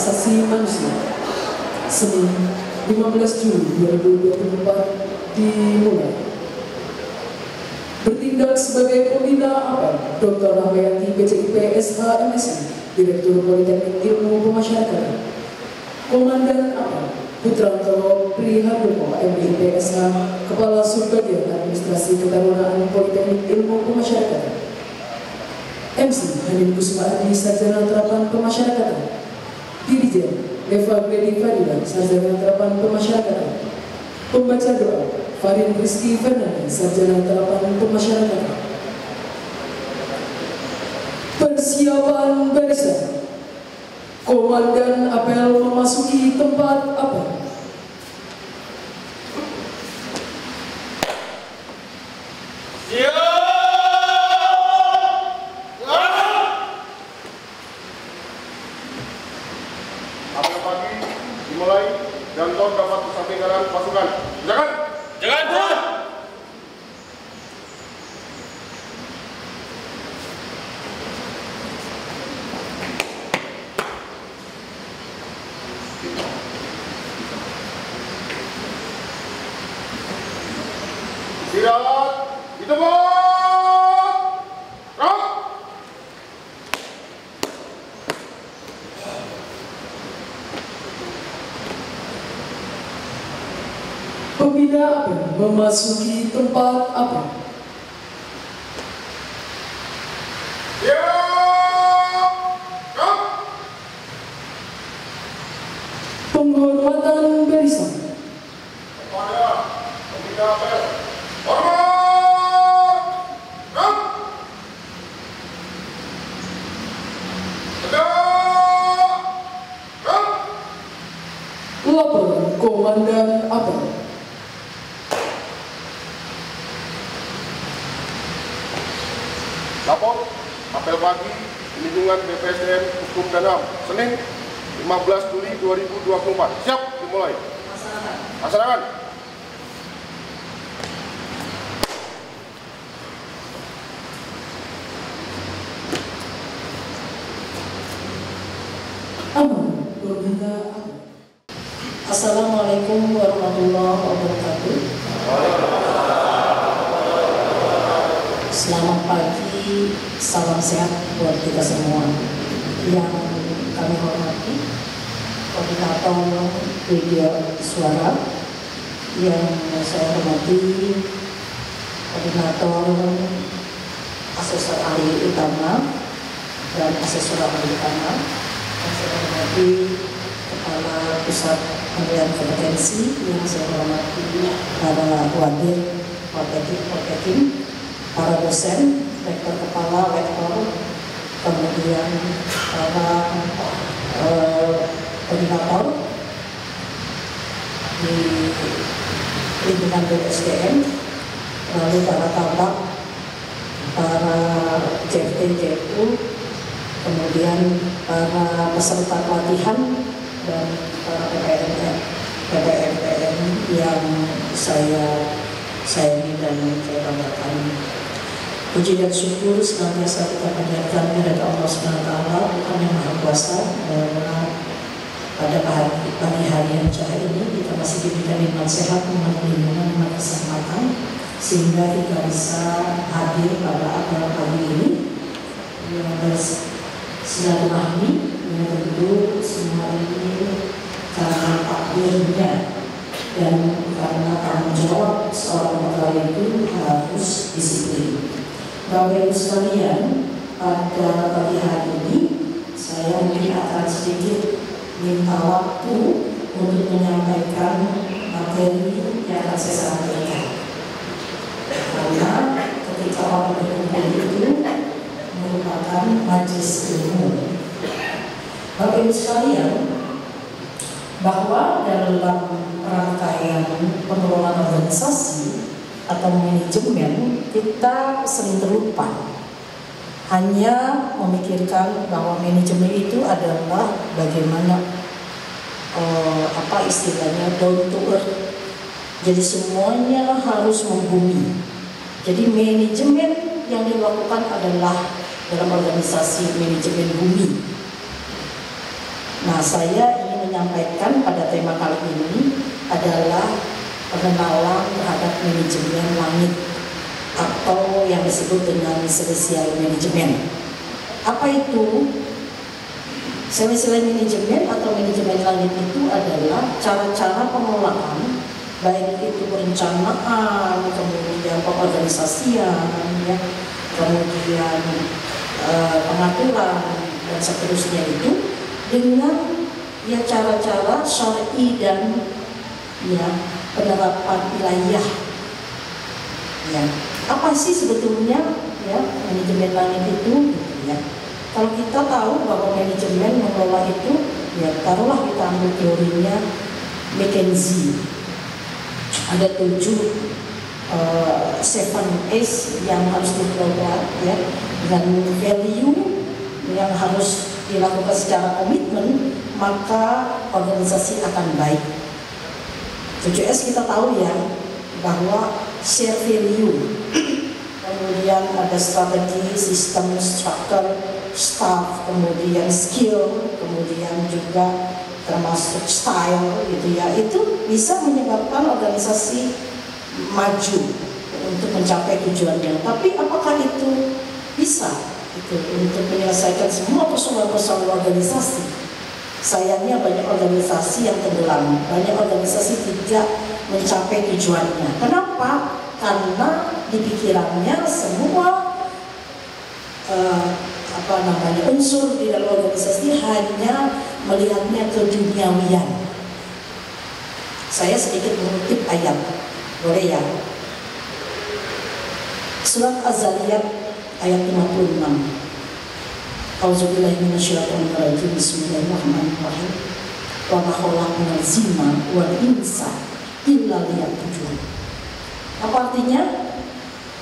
Asasi Manusia. Senin 15 Juli 2024 dimulai. Bertindak sebagai pembina APEL, Dr. Rahmayanti PCIP SH MSI, Direktur Politeknik Ilmu Pemasyarakatan. Komandan APEL, Putranto Prihardono MDIP SH, Kepala Subbagian Administrasi Ketarunaan Politeknik Ilmu Pemasyarakatan. MC Hanim Kusuma Adi, Sarjana Terapan Pemasyarakatan. Dirijen Eva Gledi Fadila, Sarjana Terapan Pemasyarakatan. Pembaca doa Farin Rizky Fernanda, Sarjana Terapan Pemasyarakatan. Persiapan barisan. Komandan APEL memasuki tempat apel. Apel pagi dimulai dan tolong dapat disampaikan pasukan. Silakan. Jangan Tuan. Istirahat di tempat. Gerak. Pembina APEL memasuki tempat apel. Penghormatan barisan. Kepada pembina APEL. Hormat. Gerak. Tegak. Gerak. Laporan Komandan APEL. Lapor apel pagi di lingkungan BPSDM Hukum dan HAM Senin 15 Juli 2024. Siap dimulai. Laksanakan. Aman, pembina APEL. Assalamualaikum warahmatullahi wabarakatuh. Selamat pagi, salam sehat buat kita semua. Yang kami hormati Koordinator Video Suara, yang saya hormati Koordinator Asesor Ahli Utama dan Asesor Ahli Utama, yang saya hormati Kepala Pusat Penilaian Kompetensi, yang saya hormati para wadir Poltekin, para dosen, rektor kepala, rektor, kemudian para koordinator di lingkungan BPSDM, lalu para tabak, para CFT, CFU, kemudian para peserta pelatihan dan para PPM yang saya sayangi dan saya banggakan. Puji dan syukur senantiasa kita panjatkan kepada Allah SWT, Tuhan yang Maha Kuasa, bahwa pada pagi hari yang cerah ini kita masih diberikan iman sehat, lindungan, iman kesehatan, sehingga kita bisa hadir pada apel pagi ini yang bersilaturahmi, yang tentu semua ini karena takdirnya dan karena tanggung jawab seorang pegawai itu harus disiplin. Bapak Ibu sekalian, pada pagi hari ini saya mungkin akan sedikit minta waktu untuk menyampaikan materi yang akan saya sampaikan. Karena ketika orang berkumpul itu merupakan majelis ilmu. Bapak Ibu sekalian, bahwa dalam rangkaian pengelolaan organisasi atau manajemen, kita sering terlupa hanya memikirkan bahwa manajemen itu adalah bagaimana apa istilahnya down to earth. Jadi semuanya harus membumi. Jadi manajemen yang dilakukan adalah dalam organisasi manajemen bumi. Nah, saya ingin menyampaikan pada tema kali ini adalah pengenalan terhadap manajemen langit atau yang disebut dengan celestial management. Apa itu? Celestial management atau manajemen langit itu adalah cara-cara pengelolaan, baik itu perencanaan, kemudian pengorganisasian, ya, kemudian pengaturan dan seterusnya itu dengan ya cara-cara syar'i dan ya penerapan wilayah. Ya, apa sih sebetulnya ya manajemen langit itu? Gitu, ya. Kalau kita tahu bahwa manajemen mengelola itu, ya taruhlah kita ambil teorinya McKinsey. Ada 7 7S yang harus dikelola, ya, dengan value yang harus dilakukan secara komitmen, maka organisasi akan baik. 7S kita tahu ya bahwa share value, kemudian ada strategi, sistem, structure, staff, kemudian skill, kemudian juga termasuk style gitu ya. Itu bisa menyebabkan organisasi maju untuk mencapai tujuannya. Tapi apakah itu bisa itu untuk menyelesaikan semua persoalan-persoalan organisasi? Sayangnya banyak organisasi yang tenggelam, banyak organisasi tidak mencapai tujuannya. Kenapa? Karena di pikirannya semua unsur di dalam organisasi hanya melihatnya keduniawian. Saya sedikit mengutip ayat, boleh ya? Surat Az-Zariyat ayat 56. Auzubillahi minasyaitonir rajim. Bismillahirrahmanirrahim. Wa ma khalaqnal jinna wal insa illa liya'budun. Apa artinya?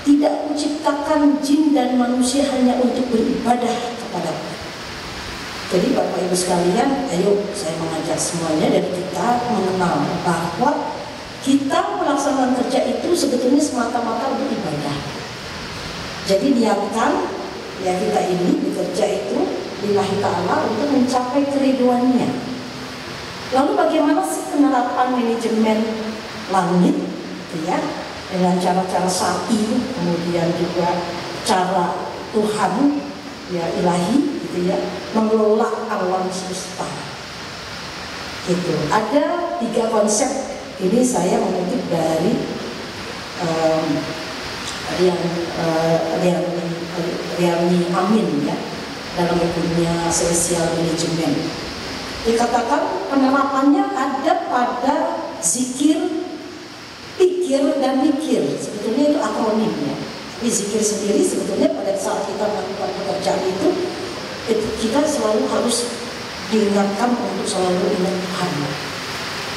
Tidak menciptakan jin dan manusia hanya untuk beribadah kepada Allah. Jadi Bapak Ibu sekalian, ayo saya mengajak semuanya dan kita mengenal bahwa kita melaksanakan kerja itu sebetulnya semata-mata untuk ibadah. Jadi niatkan ya kita ini bekerja itu lillahi ta'ala untuk mencapai keriduannya. Lalu bagaimana sih penerapan manajemen langit ya, dengan cara-cara syar'i, kemudian juga cara Tuhan ya ilahi gitu ya mengelola alam semesta. Gitu. Ada 3 konsep ini saya mengutip dari Riani Amin ya dalam bukunya Celestial Management. Dikatakan penerapannya ada pada zikir, pikir dan mikir. Sebetulnya itu akronimnya. Tapi zikir sendiri sebetulnya pada saat kita melakukan pekerjaan itu kita selalu harus diingatkan untuk selalu ingat Tuhan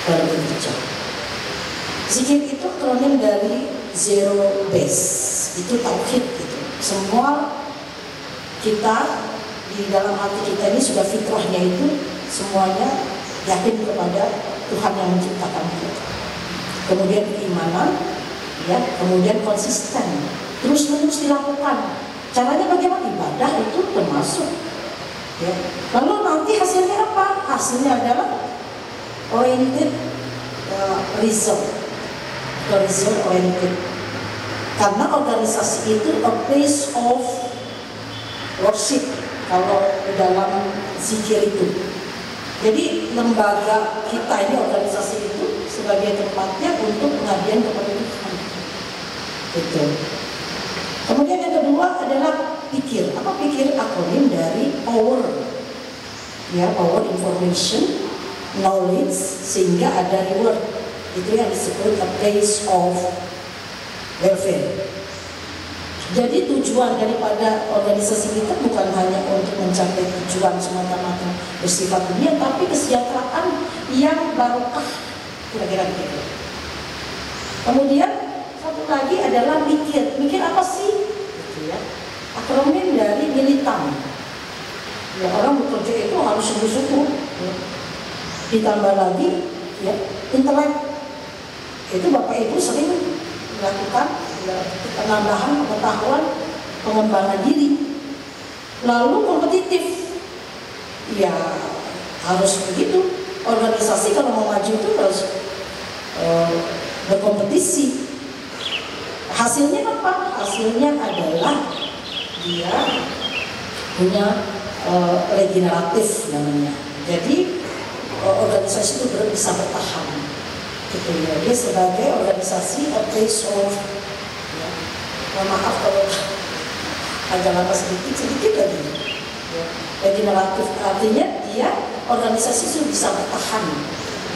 dalam bekerja. Zikir itu akronim dari zero base, itu tauhid gitu. Semua kita di dalam hati kita ini sudah fitrahnya itu semuanya yakin kepada Tuhan yang menciptakan kita. Kemudian keimanan, ya, kemudian konsisten, terus-menerus dilakukan. Caranya bagaimana? Ibadah itu termasuk. Ya. Lalu nanti hasilnya apa? Hasilnya adalah oriented result oriented. Karena organisasi itu a place of worship kalau di dalam zikir itu. Jadi lembaga kita ini organisasi itu sebagai tempatnya untuk pengabdian kepada Tuhan. Gitu. Kemudian yang kedua adalah pikir. Apa pikir? Akronim dari power. Ya, power, information, knowledge, sehingga ada reward. Itu yang disebut a place of welfare. Jadi tujuan daripada organisasi kita bukan hanya untuk mencapai tujuan semata-mata bersifat dunia, tapi kesejahteraan yang barokah, kira-kira begitu. Kemudian satu lagi adalah mikir. Mikir apa sih? Gitu ya. Akronim dari militan. Ya, orang bekerja itu harus sungguh-sungguh. Ya. Ditambah lagi ya, intelek. Itu Bapak Ibu sering melakukan ya, penambahan pengetahuan, pengembangan diri. Lalu kompetitif. Ya, harus begitu. Organisasi kalau mau maju itu harus berkompetisi. Hasilnya apa? Hasilnya adalah dia punya regeneratif namanya. Jadi organisasi itu bisa bertahan, gitu ya. Dia sebagai organisasi a place of, ya, maaf kalau agak lama sedikit lagi. Ya. Regeneratif artinya dia organisasi itu bisa bertahan,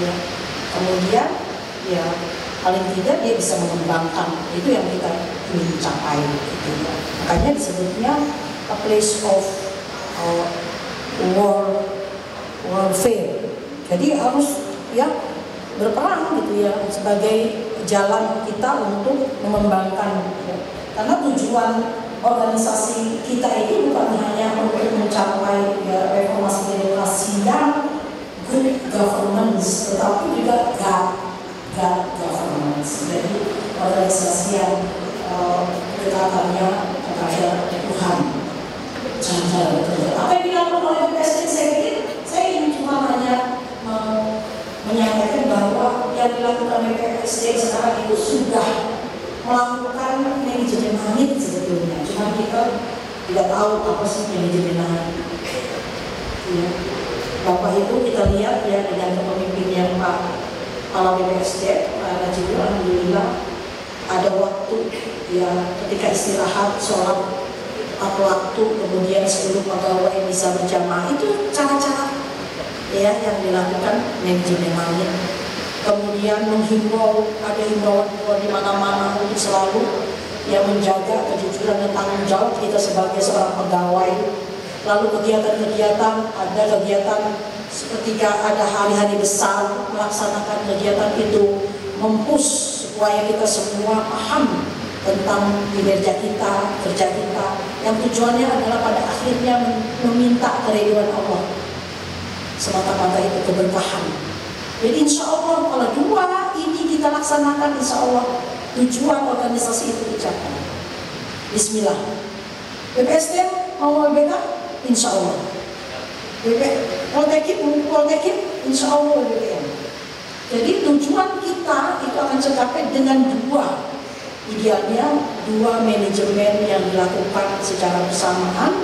ya. Kemudian ya paling tidak dia bisa mengembangkan, itu yang kita ingin capai, gitu ya. Makanya disebutnya a place of warfare. Jadi harus ya berperang, gitu ya, sebagai jalan kita untuk mengembangkan, ya. Karena tujuan organisasi kita ini bukan hanya untuk mencapai ya, reformasi demokrasi dan good governance, tetapi juga God governance. Jadi organisasi yang kedekatannya kepada Tuhan. Apa yang dilakukan oleh BPSD? Saya ingin cuma hanya menyampaikan bahwa yang dilakukan oleh BPSD sekarang itu sudah melakukan manajemen langit sebetulnya. Cuma kita tidak tahu apa sih manajemen langit. Ya. Bapak itu kita lihat ya dengan kepemimpinan Pak Kepala BPSD, Pak Najibur, alhamdulillah ada waktu ya ketika istirahat, sholat waktu, kemudian seluruh pegawai bisa berjamaah. Itu cara-cara ya yang dilakukan manajemen langit. Kemudian menghimbau, ada himbauan di mana-mana untuk selalu yang menjaga kejujuran dan tanggung jawab kita sebagai seorang pegawai. Lalu kegiatan-kegiatan, ada kegiatan ketika ada hari-hari besar, melaksanakan kegiatan itu, mempush supaya kita semua paham tentang kinerja kita, kerja kita, yang tujuannya adalah pada akhirnya meminta keridhaan Allah. Semata-mata itu keberkahan. Jadi insya Allah kalau dua ini kita laksanakan, insya Allah tujuan organisasi itu dicapai. Bismillah. BPSD mau WBK, insya Allah. Poltekin, insya Allah WBK. Jadi tujuan kita itu akan tercapai dengan dua, idealnya dua manajemen yang dilakukan secara bersamaan,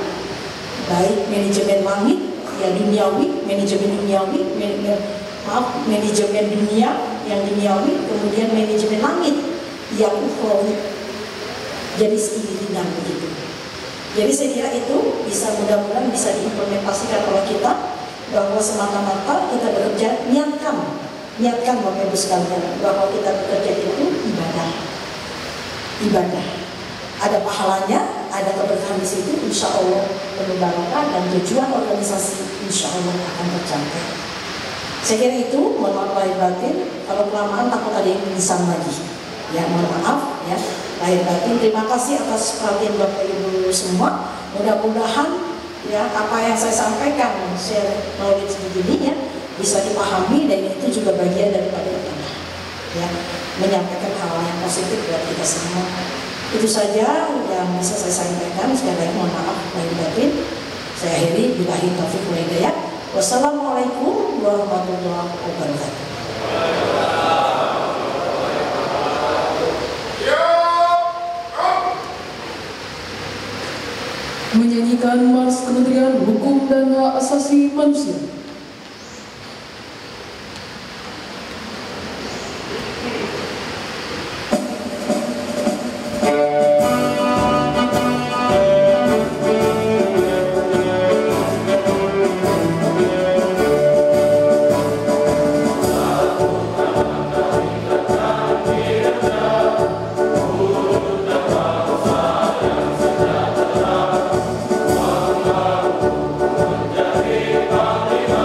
baik manajemen langit, ya duniawi, manajemen dunia yang duniawi, kemudian manajemen langit yang ukhrawi. Jadi seiringan begitu. Jadi saya kira itu bisa mudah-mudahan bisa diimplementasikan oleh kita, bahwa semata-mata kita bekerja, niatkan Bapak Ibu sekalian bahwa kita bekerja itu ibadah. Ada pahalanya, ada keberkahan di situ, insya Allah penuh barokah dan tujuan organisasi insya Allah akan tercapai. Saya kira itu, mohon maaf lahir batin, kalau kelamaan takut ada yang pingsan lagi. Ya mohon maaf ya, lahir batin. Terima kasih atas perhatian Bapak Ibu semua. Mudah-mudahan ya apa yang saya sampaikan, share knowledge begini ya, bisa dipahami, dan itu juga bagian daripada ibadah. Ya, menyampaikan hal yang positif buat kita semua. Itu saja yang bisa saya sampaikan. Sekali lagi mohon maaf lahir batin. Saya akhiri, billahi taufiq wal hidayah. Wassalamualaikum warahmatullahi wabarakatuh. Menyanyikan Mars Kementerian Hukum dan Hak Asasi Manusia. Terima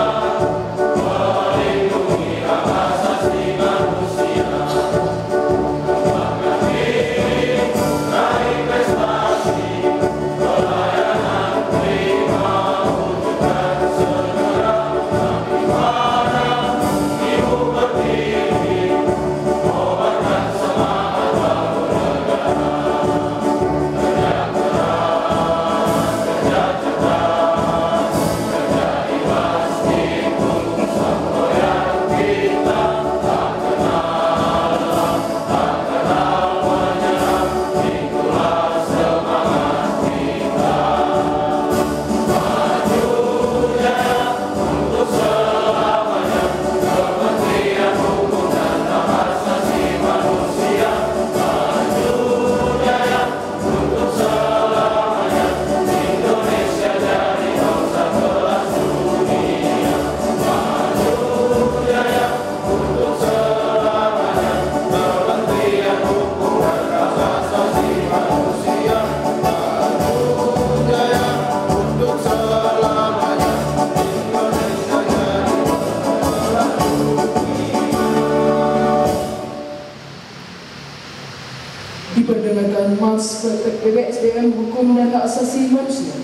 diperdengarkan Mas Praktek BPSDM Hukum dan Hak Asasi Manusia.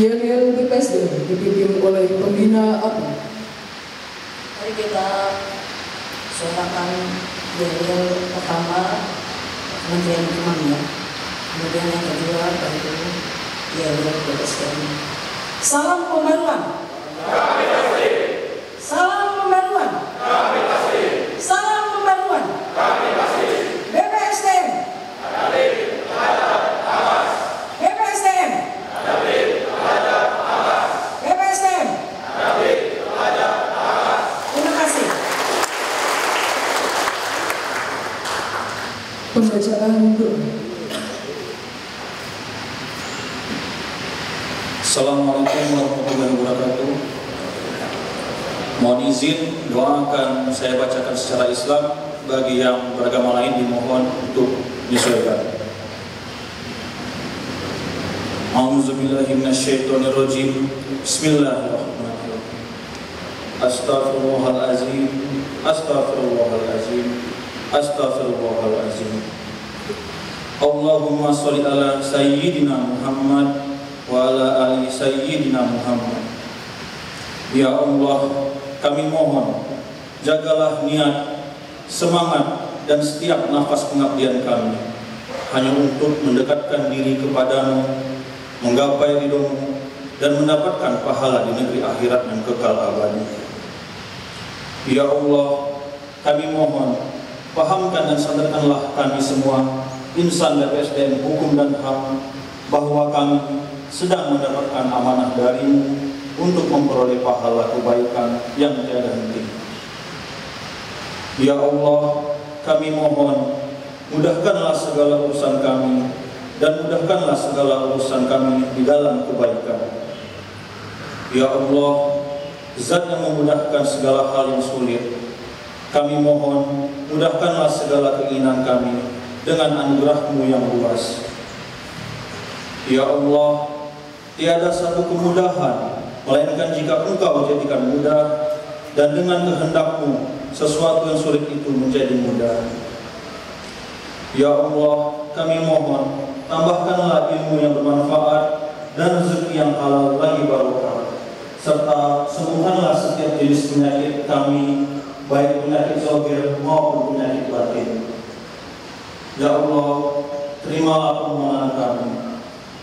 Yel-yel BPSDM dipimpin oleh Pembina API. Mari kita soalkan yel-yel pertama Kementerian Hukum ya. Kemudian yang kedua baru yel-yel BPSDM. Salam pembaruan. Salam pembaruan. Salam pembaruan. BPSDM. BPSDM. BPSDM. Terima kasih. Pembacaan doa. Assalamualaikum warahmatullahi wabarakatuh. Mohon izin doakan saya bacakan secara Islam, bagi yang beragama lain dimohon untuk disesuaikan. A'udzubillahi minasyaitonirrajim. Bismillahirrahmanirrahim. Astaghfirullahalazim. Astaghfirullahalazim. Astaghfirullahalazim. Allahumma sholli ala sayyidina Muhammad wa ala ali sayyidina Muhammad. Ya Allah, kami mohon jagalah niat, semangat dan setiap nafas pengabdian kami hanya untuk mendekatkan diri kepadamu, menggapai ridhomu dan mendapatkan pahala di negeri akhirat yang kekal abadi. Ya Allah, kami mohon pahamkan dan sadarkanlah kami semua insan BPSDM Hukum dan Hak bahwa kami sedang mendapatkan amanah darimu untuk memperoleh pahala kebaikan yang tiada henti. Ya Allah, kami mohon mudahkanlah segala urusan kami dan mudahkanlah segala urusan kami di dalam kebaikan. Ya Allah, Zat yang memudahkan segala hal yang sulit, kami mohon mudahkanlah segala keinginan kami dengan anugerah-Mu yang luas. Ya Allah, tiada satu kemudahan melainkan jika Engkau jadikan mudah, dan dengan kehendak-Mu sesuatu yang sulit itu menjadi mudah. Ya Allah, kami mohon tambahkanlah ilmu yang bermanfaat dan rezeki yang halal lagi barokah, serta sembuhkanlah setiap jenis penyakit kami, baik penyakit zahir maupun penyakit batin. Ya Allah, terimalah permohonan kami.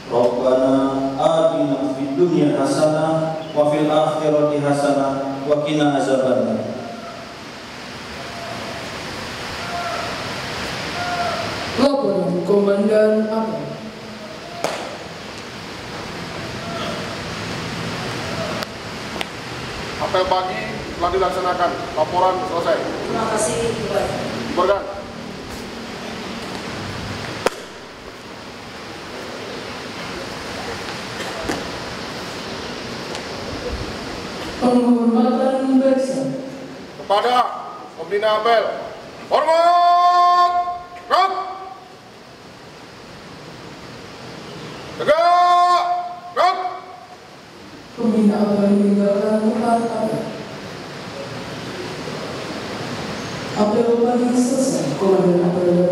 Rabbana atina fid dunya hasanah wa fil akhirati hasanah wa qina azabannar. Laporan Komandan API. Apel pagi telah dilaksanakan. Laporan selesai. Terima kasih. Bubarkan. Penghormatan bersama Kepada Pembina Apel, hormat. Gerak. pembina apel meninggalkan tempat apel. Apel pagi selesai, Komandan Apel